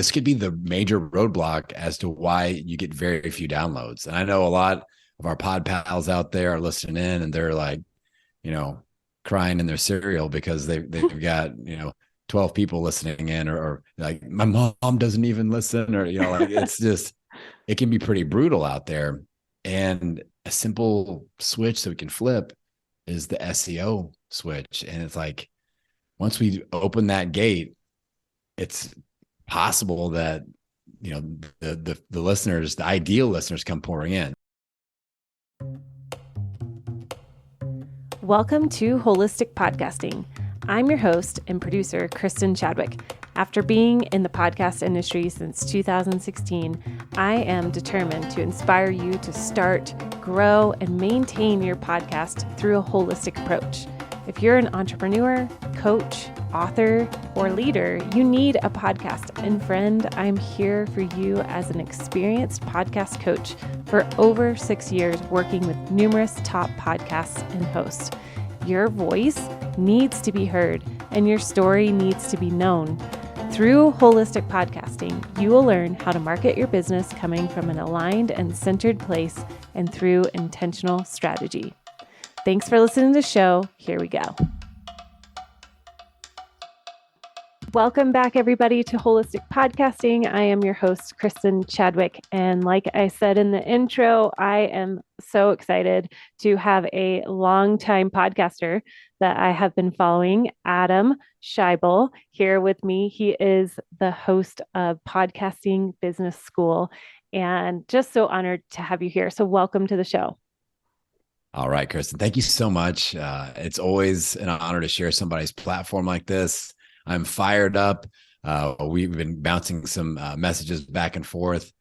this could be the major roadblock as to why you get very few downloads. And I know a lot of our pod pals out there are listening in and they're like, you know, crying in their cereal because they've got, 12 people listening in, or like my mom doesn't even listen, or, like it's just, it can be pretty brutal out there. And a simple switch that we can flip is the SEO switch. And it's like, once we open that gate, it's possible that, the listeners, the ideal listeners come pouring in. Welcome to Holistic Podcasting. I'm your host and producer, Kristin Chadwick. After being in the podcast industry since 2016, I am determined to inspire you to start, grow, and maintain your podcast through a holistic approach. If you're an entrepreneur, coach, author, or leader, you need a podcast. And friend, I'm here for you as an experienced podcast coach for over 6 years, working with numerous top podcasts and hosts. Your voice needs to be heard and your story needs to be known. Through holistic podcasting, you will learn how to market your business coming from an aligned and centered place and through intentional strategy. Thanks for listening to the show. Here we go. Welcome back, everybody, to Holistic Podcasting. I am your host, Kristin Chadwick. And like I said in the intro, I am so excited to have a longtime podcaster that I have been following, Adam Schaeuble, here with me. He is the host of Podcasting Business School, and just so honored to have you here. So welcome to the show. All right, Kristin, thank you so much. It's always an honor to share somebody's platform like this. I'm fired up. We've been bouncing some messages back and forth,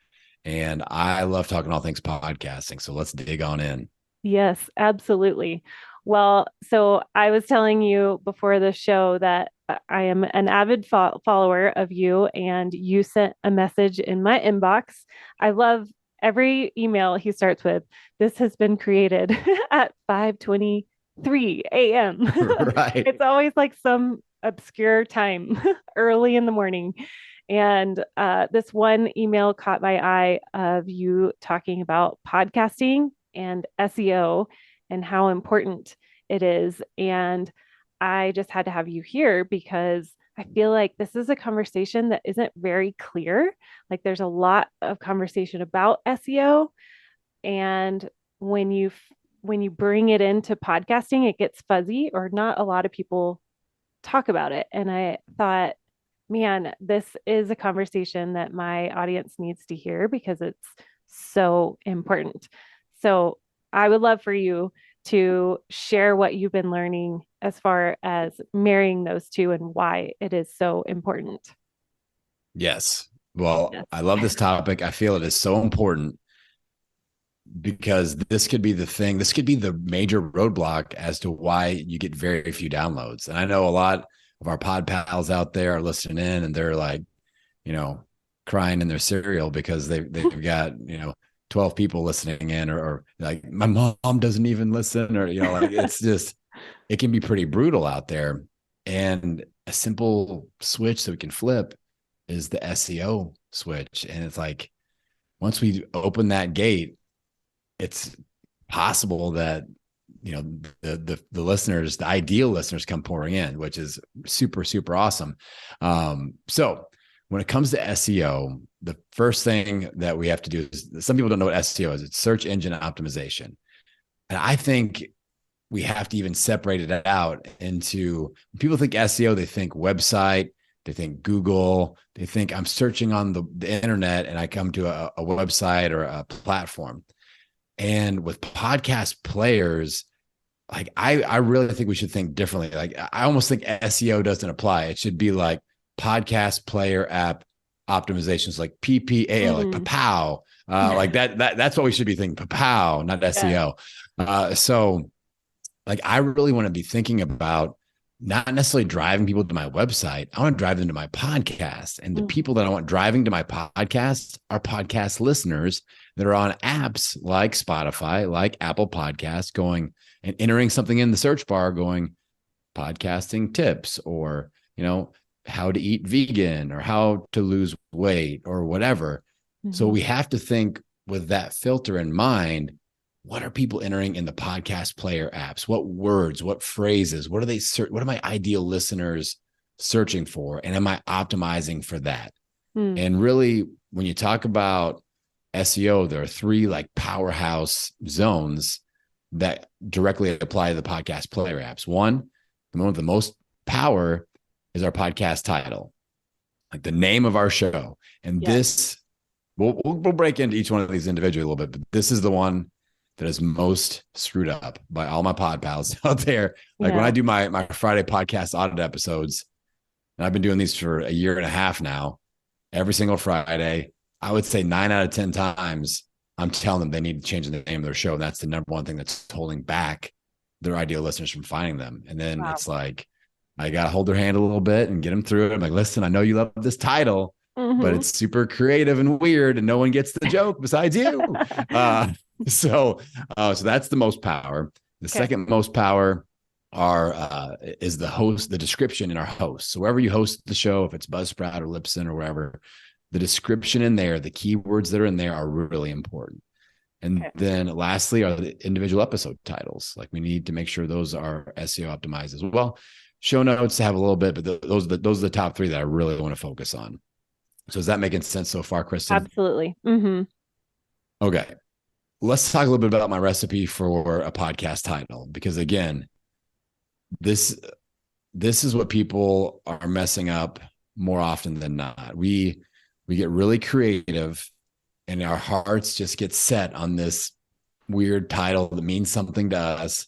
and I love talking all things podcasting. So let's dig on in. Yes, absolutely. Well, so I was telling you before the show that I am an avid follower of you, and you sent a message in my inbox. I love every email he starts with, "This has been created at 5:23 a.m. Right. It's always like some obscure time early in the morning. And this one email caught my eye of you talking about podcasting and SEO and how important it is. And I just had to have you here because I feel like this is a conversation that isn't very clear. Like there's a lot of conversation about SEO. And when you bring it into podcasting, it gets fuzzy, or not a lot of people talk about it. And I thought, man, this is a conversation that my audience needs to hear because it's so important. So I would love for you to share what you've been learning as far as marrying those two and why it is so important. Yes. Well, yes. I love this topic. I feel it is so important because this could be the thing. This could be the major roadblock as to why you get very few downloads. And I know a lot of our pod pals out there are listening in and they're like, crying in their cereal because they've got, 12 people listening in, or like my mom doesn't even listen, or, like it's just, it can be pretty brutal out there. And a simple switch that we can flip is the SEO switch. And it's like, once we open that gate, it's possible that, the listeners, the ideal listeners come pouring in, which is super, super awesome. So when it comes to SEO, the first thing that we have to do is, some people don't know what SEO is. It's search engine optimization. And I think we have to even separate it out into, when people think SEO, they think website, they think Google, they think I'm searching on the internet and I come to a website or a platform. And with podcast players, like I really think we should think differently. Like I almost think SEO doesn't apply. It should be like podcast player app optimizations, like PPA, like PAPOW, like that's what we should be thinking. PAPOW, not SEO. So like I really want to be thinking about not necessarily driving people to my website. I want to drive them to my podcast. And the people that I want driving to my podcast are podcast listeners that are on apps like Spotify, like Apple Podcasts, going and entering something in the search bar, going podcasting tips, or, how to eat vegan or how to lose weight or whatever. So we have to think with that filter in mind, what are people entering in the podcast player apps? What words, what phrases, what are they what are my ideal listeners searching for? And am I optimizing for that? And really, when you talk about SEO, there are three like powerhouse zones that directly apply to the podcast player apps. One, the one with the most power is our podcast title, like the name of our show. And this, we'll break into each one of these individually a little bit, but this is the one that is most screwed up by all my pod pals out there. Like when I do my Friday podcast audit episodes, and I've been doing these for a year and a half now, every single Friday, I would say 9 out of 10 times, I'm telling them they need to change the name of their show. And that's the number one thing that's holding back their ideal listeners from finding them. And then it's like, I got to hold their hand a little bit and get them through it. I'm like, listen, I know you love this title, but it's super creative and weird and no one gets the joke besides you. So that's the most power. The second most power is the host, the description in our host. So wherever you host the show, if it's Buzzsprout or Libsyn or wherever, the description in there, the keywords that are in there are really important. And then lastly are the individual episode titles. Like we need to make sure those are SEO optimized as well. Show notes have a little bit, but those are the top three that I really want to focus on. So is that making sense so far, Kristin? Absolutely. Okay. Let's talk a little bit about my recipe for a podcast title, because again, this is what people are messing up more often than not. We get really creative and our hearts just get set on this weird title that means something to us.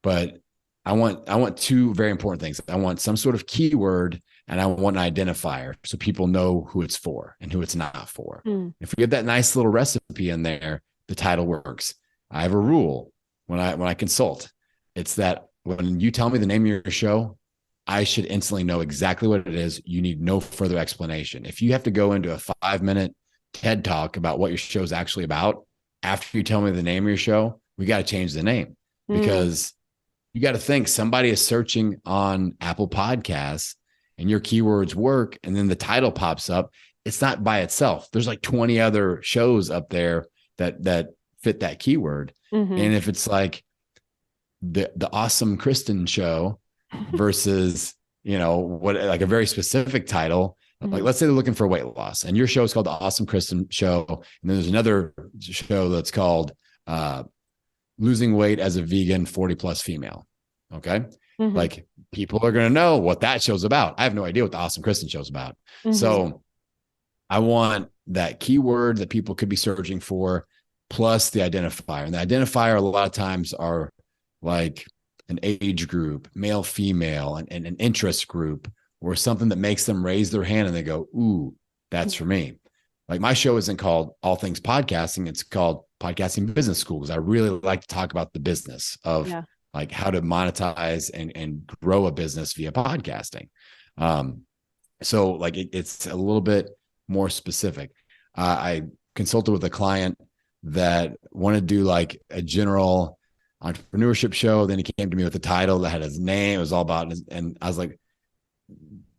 But I want two very important things. I want some sort of keyword and I want an identifier so people know who it's for and who it's not for. If we get that nice little recipe in there, the title works. I have a rule when I consult. It's that when you tell me the name of your show, I should instantly know exactly what it is. You need no further explanation. If you have to go into a 5-minute TED talk about what your show is actually about, after you tell me the name of your show, we got to change the name because you got to think somebody is searching on Apple Podcasts and your keywords work. And then the title pops up. It's not by itself. There's like 20 other shows up there that fit that keyword. And if it's like the awesome Kristin show versus, what, like a very specific title, like let's say they're looking for weight loss and your show is called the Awesome Kristin Show. And then there's another show that's called Losing Weight as a Vegan 40+ Female. Okay. Like people are going to know what that show's about. I have no idea what the Awesome Kristin show's about. So I want that keyword that people could be searching for plus the identifier. And the identifier a lot of times are like an age group, male, female, and an interest group, or something that makes them raise their hand and they go, ooh, that's for me. Like my show isn't called All Things Podcasting. It's called Podcasting Business School because I really like to talk about the business of like how to monetize and grow a business via podcasting. So like it's a little bit more specific. I consulted with a client that wanted to do like a general entrepreneurship show. Then he came to me with a title that had his name. It was all about, and I was like,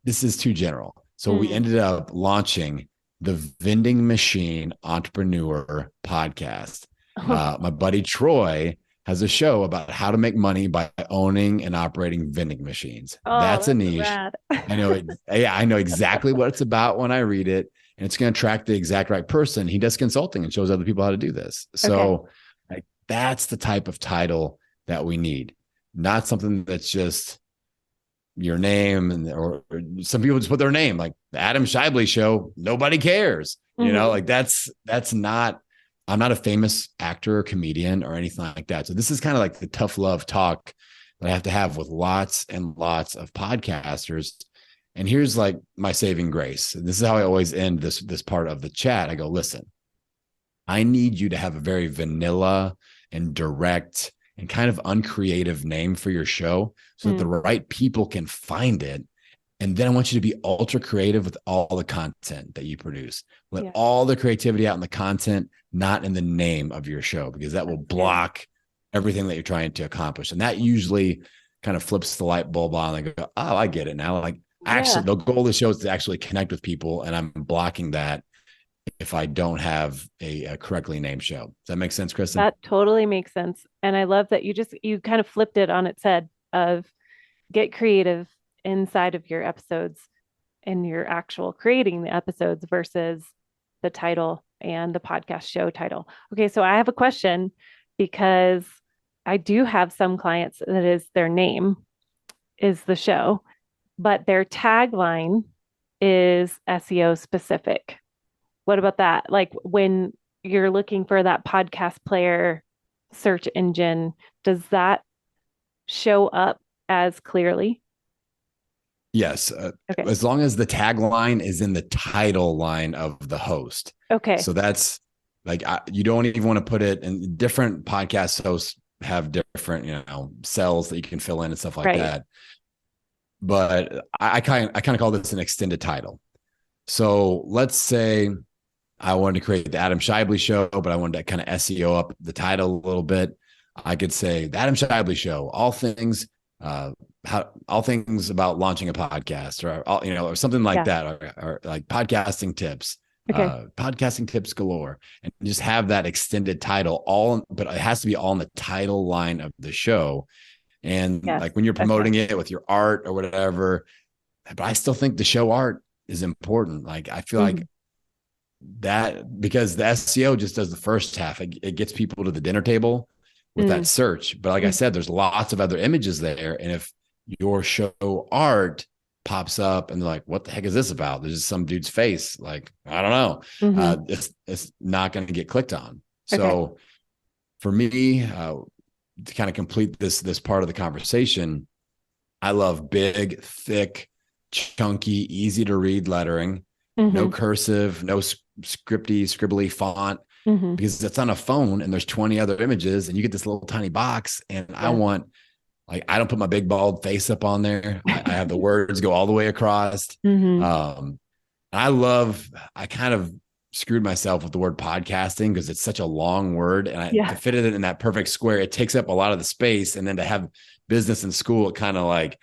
this is too general. So we ended up launching the Vending Machine Entrepreneur Podcast. My buddy Troy has a show about how to make money by owning and operating vending machines. That's a niche. I know. I know exactly what it's about when I read it, and it's going to attract the exact right person. He does consulting and shows other people how to do this. So like, that's the type of title that we need, not something that's just your name or some people just put their name, like the Adam Schaeuble show. Nobody cares, like that's not. I'm not a famous actor or comedian or anything like that. So this is kind of like the tough love talk that I have to have with lots and lots of podcasters. And here's like my saving grace. This is how I always end this part of the chat. I go, listen, I need you to have a very vanilla and direct and kind of uncreative name for your show so that the right people can find it. And then I want you to be ultra creative with all the content that you produce. Let all the creativity out in the content, not in the name of your show, because that will block everything that you're trying to accomplish. And that usually kind of flips the light bulb on. I go, oh, I get it now. Like Actually, the goal of the show is to actually connect with people, and I'm blocking that if I don't have a correctly named show. Does that make sense, Kristin? That totally makes sense. And I love that you kind of flipped it on its head of get creative inside of your episodes and your actual creating the episodes versus the title and the podcast show title. Okay, so I have a question because I do have some clients that is their name is the show, but their tagline is SEO specific. What about that? Like when you're looking for that podcast player search engine, does that show up as clearly? Yes. Okay. As long as the tagline is in the title line of the host. Okay. So that's like, you don't even want to put it in. Different podcast hosts have different, cells that you can fill in and stuff like that. But I kind of call this an extended title. So let's say I wanted to create the Adam Schaeuble show, but I wanted to kind of SEO up the title a little bit. I could say the Adam Schaeuble show, all things about launching a podcast, or something like that, or like podcasting tips, podcasting tips galore, and just have that extended title but it has to be all in the title line of the show. And like when you're promoting it with your art or whatever, but I still think the show art is important. Like I feel like that, because the SEO just does the first half. It gets people to the dinner table with that search. But like I said, there's lots of other images there. And if your show art pops up and they're like, what the heck is this about? There's just some dude's face. Like, I don't know. It's not going to get clicked on. So for me, to kind of complete this part of the conversation, I love big, thick, chunky, easy to read lettering, no cursive, no scribbly font, because it's on a phone and there's 20 other images and you get this little tiny box. And I want, like, I don't put my big bald face up on there. I have the words go all the way across. I kind of screwed myself with the word podcasting because it's such a long word, and to fit it in that perfect square, it takes up a lot of the space. And then to have business in school, it kind of like,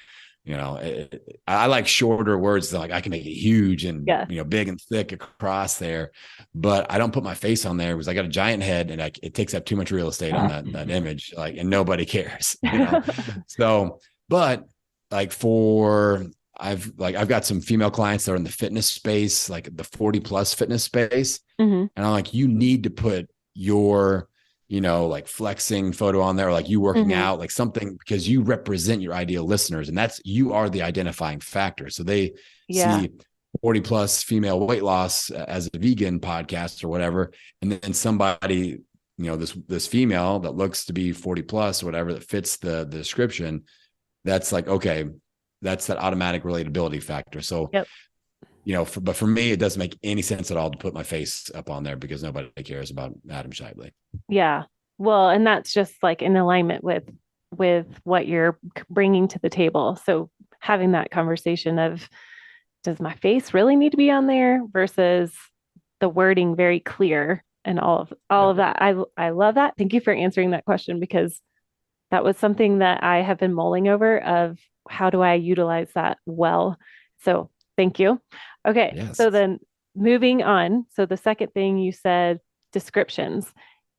I like shorter words that like I can make it huge and big and thick across there, but I don't put my face on there because I got a giant head and it takes up too much real estate on that image, like, and nobody cares, So, but like I've got some female clients that are in the fitness space, like the 40+ fitness space. And I'm like, you need to put your, like flexing photo on there, or like you working out, like something, because you represent your ideal listeners, and you are the identifying factor. So they see 40+ female weight loss as a vegan podcast or whatever. And then somebody, this female that looks to be 40+ or whatever, that fits the description, that's like, okay, that's that automatic relatability factor. So, but for me, it doesn't make any sense at all to put my face up on there because nobody cares about Adam Schaeuble. Yeah. Well, and that's just like in alignment with what you're bringing to the table. So having that conversation of, does my face really need to be on there versus the wording very clear and all of that. I love that. Thank you for answering that question, because that was something that I have been mulling over of how do I utilize that well. So thank you. Okay. Yes. So then moving on. So the second thing you said, descriptions,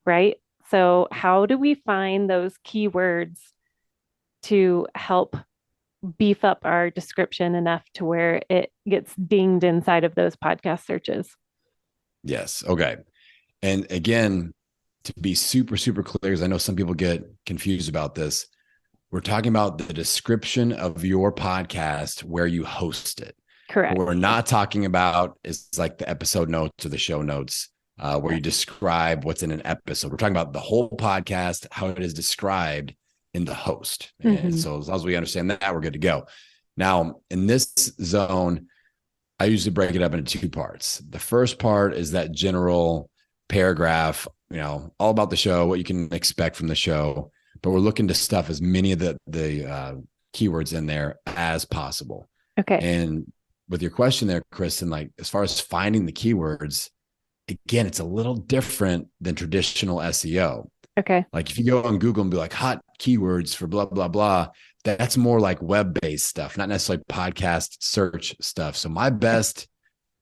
right? So how do we find those keywords to help beef up our description enough to where it gets dinged inside of those podcast searches? Yes. Okay. And again, to be super, super clear, because I know some people get confused about this, we're talking about the description of your podcast where you host it. Correct. What we're not talking about is like the episode notes or the show notes where you describe what's in an episode. We're talking about the whole podcast, how it is described in the host. And so as long as we understand that, we're good to go. Now, in this zone, I usually break it up into two parts. The first part is that general paragraph, all about the show, what you can expect from the show, but we're looking to stuff as many of the keywords in there as possible. Okay. And with your question there, Kristin, like as far as finding the keywords, again, it's a little different than traditional SEO. Okay. Like if you go on Google and be like hot keywords for blah, blah, blah, that's more like web-based stuff, not necessarily podcast search stuff. So my best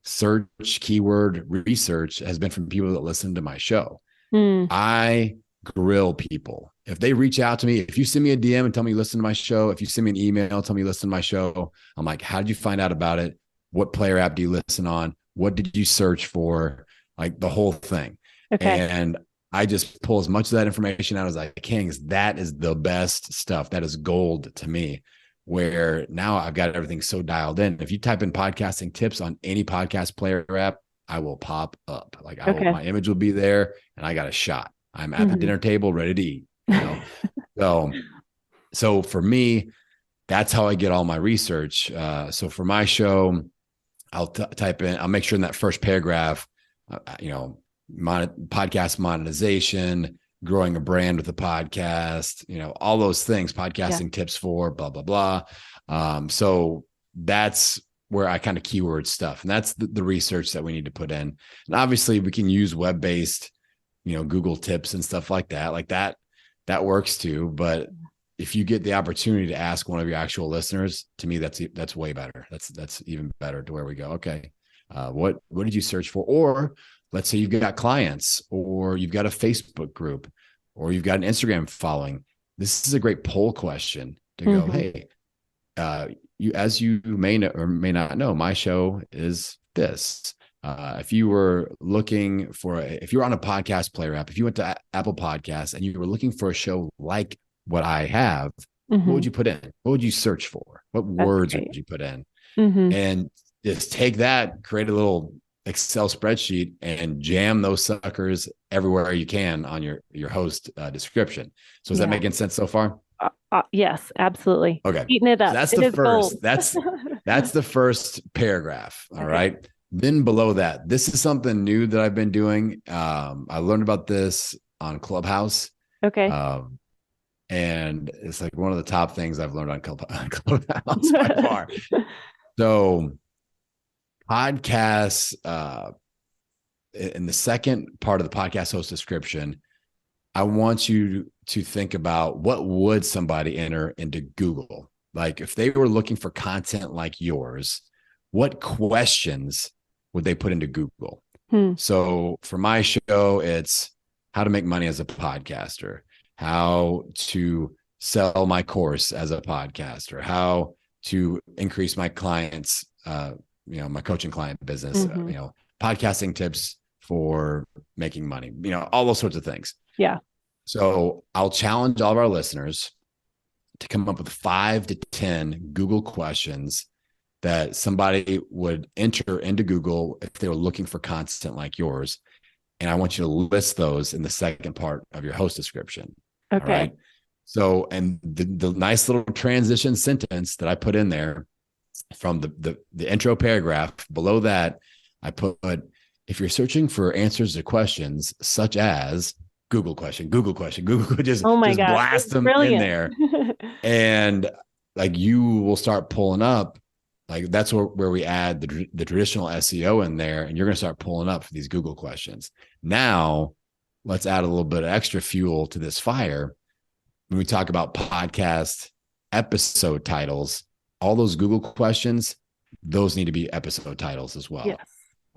search keyword research has been from people that listen to my show. I grill people. If they reach out to me, if you send me a DM and tell me you listen to my show, if you send me an email, tell me you listen to my show, I'm like, how did you find out about it? What player app do you listen on? What did you search for? Like the whole thing. Okay. And I just pull as much of that information out as I can, because that is the best stuff. That is gold to me, where now I've got everything so dialed in. If you type in podcasting tips on any podcast player app, I will pop up. Like my image will be there and I got a shot. I'm at the dinner table ready to eat. So for me, that's how I get all my research. So for my show, I'll type in, I'll make sure in that first paragraph, podcast monetization, growing a brand with a podcast, all those things, podcasting tips for blah, blah, blah. So that's where I kind of keyword stuff. And that's the research that we need to put in. And obviously we can use web-based, Google tips and stuff like that. Like that works too. But if you get the opportunity to ask one of your actual listeners, to me, that's way better. That's even better, to where we go, okay, what did you search for? Or let's say you've got clients, or you've got a Facebook group, or you've got an Instagram following. This is a great poll question to go, hey, as you may know, or may not know, my show is this. If you were looking if you're on a podcast player app, if you went to Apple Podcasts and you were looking for a show like what I have, what would you put in? What would you search for? What words would you put in? And just take that, create a little Excel spreadsheet and jam those suckers everywhere you can on your host description. So is that making sense so far? Yes, absolutely. Okay. Eating it up. So that's the first, that's the first paragraph. All right. Then below that, this is something new that I've been doing. I learned about this on Clubhouse. Okay. And it's like one of the top things I've learned on Clubhouse by far. So podcasts, in the second part of the podcast host description, I want you to think about, what would somebody enter into Google? Like if they were looking for content like yours, what questions would they put into Google? So for my show, it's how to make money as a podcaster, how to sell my course as a podcaster, how to increase my clients, my coaching client business, podcasting tips for making money, all those sorts of things. Yeah. So I'll challenge all of our listeners to come up with 5 to 10 Google questions that somebody would enter into Google if they were looking for content like yours. And I want you to list those in the second part of your host description. Okay. All right. So, and the nice little transition sentence that I put in there from the intro paragraph below that, I put, if you're searching for answers to questions such as Google question, just blast them in there. And like you will start pulling up, like that's where we add the traditional SEO in there, and you're going to start pulling up for these Google questions. Now let's add a little bit of extra fuel to this fire. When we talk about podcast episode titles, all those Google questions, those need to be episode titles as well. Yes.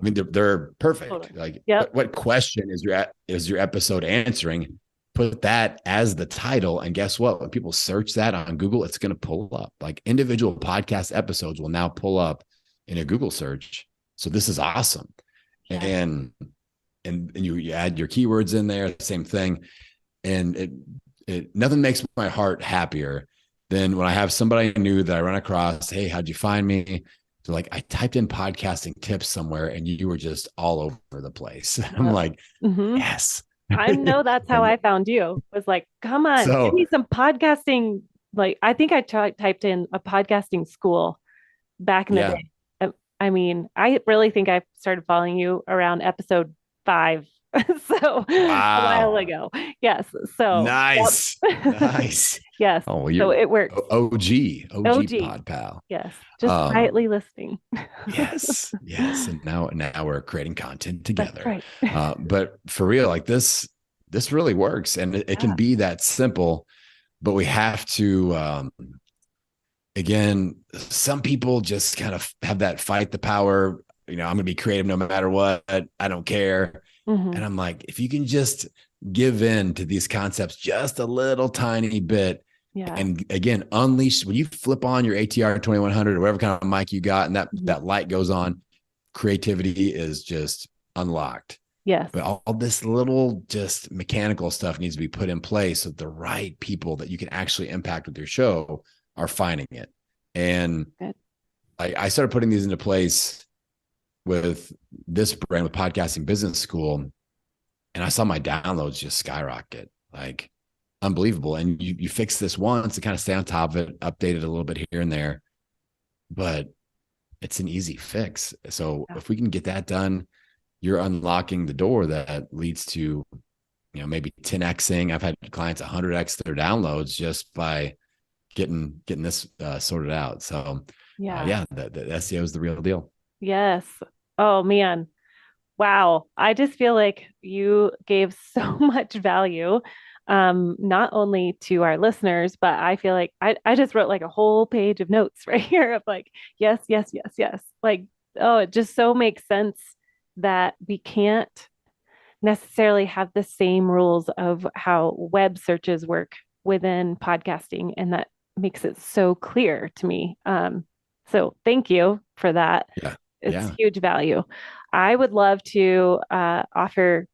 I mean, they're perfect. Totally. Like, what question is your episode answering? Put that as the title, and guess what? When people search that on Google, it's going to pull up. Like individual podcast episodes will now pull up in a Google search. So this is awesome. Yeah. And you add your keywords in there, same thing. And it nothing makes my heart happier than when I have somebody new that I run across. Hey, how'd you find me? So like, I typed in podcasting tips somewhere and you were just all over the place. I'm like, yes. I know that's how I found you. Was like, come on, give me some podcasting. Like, I think I typed in a podcasting school back in the day. I mean, I really think I started following you around episode 5. So a while ago. Yes. So nice. Nice. Yes. Oh, so it works. OG pod pal. Yes. Just quietly listening. Yes. And now we're creating content together. That's right. But for real, like this really works, and it can be that simple, but we have to again, some people just kind of have that fight the power, I'm going to be creative no matter what. I don't care. Mm-hmm. And I'm like, if you can just give in to these concepts just a little tiny bit, and again, unleash, when you flip on your ATR 2100 or whatever kind of mic you got, and that light goes on, creativity is just unlocked. Yes. But all this little just mechanical stuff needs to be put in place so the right people that you can actually impact with your show are finding it. And I started putting these into place with this brand, with Podcasting Business School, and I saw my downloads just skyrocket, like unbelievable. And you fix this once to kind of stay on top of it, update it a little bit here and there, but it's an easy fix. So if we can get that done, you're unlocking the door that leads to, maybe 10xing. I've had clients 100x their downloads just by getting this sorted out. So the SEO is the real deal. Yes. Oh man. Wow. I just feel like you gave so much value, not only to our listeners, but I feel like I just wrote like a whole page of notes right here of like, yes, yes, yes, yes. Like, oh, it just so makes sense that we can't necessarily have the same rules of how web searches work within podcasting. And that makes it so clear to me. So thank you for that. Yeah. It's huge value. I would love to offer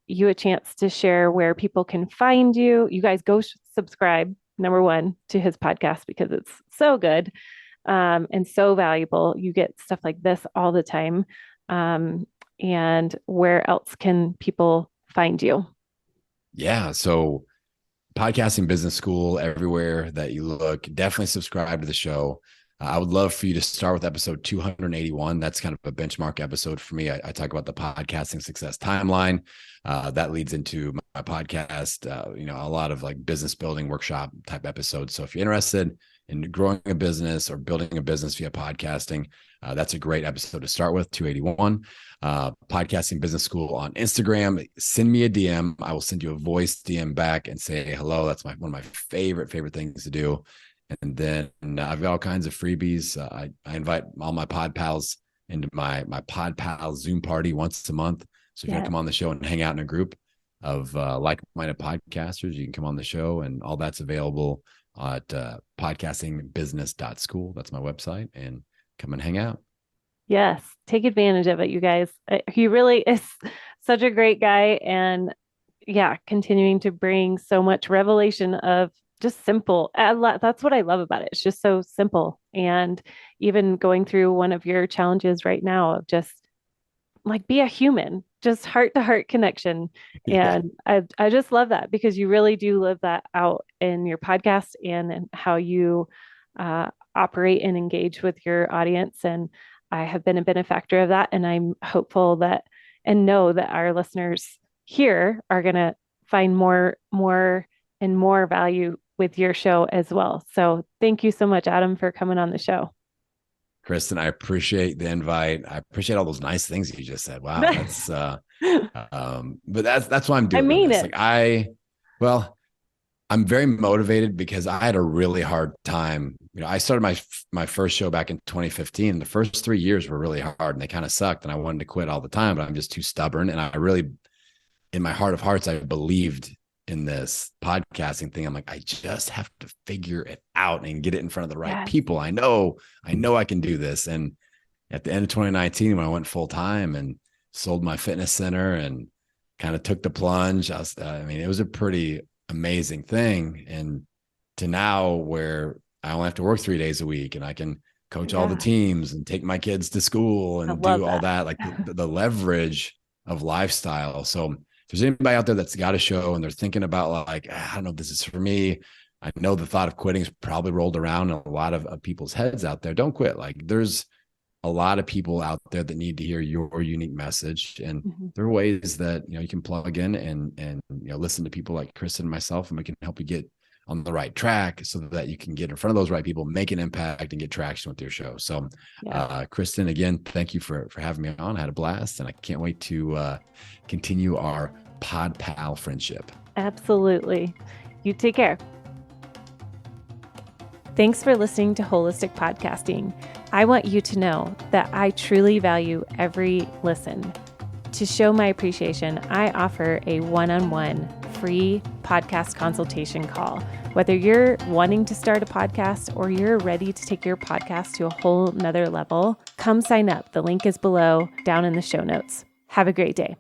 you a chance to share where people can find you. You guys go subscribe, number one, to his podcast because it's so good and so valuable. You get stuff like this all the time. And where else can people find you? Yeah. So Podcasting Business School, everywhere that you look, definitely subscribe to the show. I would love for you to start with episode 281. That's kind of a benchmark episode for me. I talk about the podcasting success timeline. That leads into my podcast, a lot of like business building workshop type episodes. So if you're interested in growing a business or building a business via podcasting, that's a great episode to start with, 281. Podcasting Business School on Instagram. Send me a DM. I will send you a voice DM back and say hello. That's one of my favorite things to do. And then I've got all kinds of freebies. I invite all my pod pals into my pod pal Zoom party once a month. So if you want to come on the show and hang out in a group of like-minded podcasters, you can come on the show, and all that's available at podcastingbusiness.school. That's my website, and come and hang out. Yes. Take advantage of it, you guys. He really is such a great guy. And continuing to bring so much revelation of just simple. That's what I love about it. It's just so simple. And even going through one of your challenges right now of just like be a human, just heart to heart connection. And I just love that because you really do live that out in your podcast and how you operate and engage with your audience. And I have been a benefactor of that. And I'm hopeful that and know that our listeners here are going to find more and more value with your show as well. So thank you so much, Adam, for coming on the show. Kristin, I appreciate the invite. I appreciate all those nice things you just said. Wow. That's, but that's why I'm doing this. I'm very motivated because I had a really hard time. I started my first show back in 2015. The first 3 years were really hard and they kind of sucked and I wanted to quit all the time, but I'm just too stubborn. And I really, in my heart of hearts, I believed in this podcasting thing. I'm like, I just have to figure it out and get it in front of the right people. I know I can do this. And at the end of 2019, when I went full time and sold my fitness center and kind of took the plunge, it was a pretty amazing thing. And to now where I only have to work 3 days a week and I can coach all the teams and take my kids to school and do all that, like the leverage of lifestyle. So if there's anybody out there that's got a show and they're thinking about like, I don't know if this is for me, I know the thought of quitting is probably rolled around in a lot of people's heads out there. Don't quit. Like there's a lot of people out there that need to hear your unique message. And there are ways that, you can plug in and listen to people like Kristin and myself, and we can help you get on the right track so that you can get in front of those right people, make an impact and get traction with your show. So Kristin, again, thank you for having me on. I had a blast and I can't wait to continue our pod pal friendship. Absolutely. You take care. Thanks for listening to Holistic Podcasting. I want you to know that I truly value every listen. To show my appreciation, I offer a one-on-one free podcast consultation call. Whether you're wanting to start a podcast or you're ready to take your podcast to a whole nother level, come sign up. The link is below down in the show notes. Have a great day.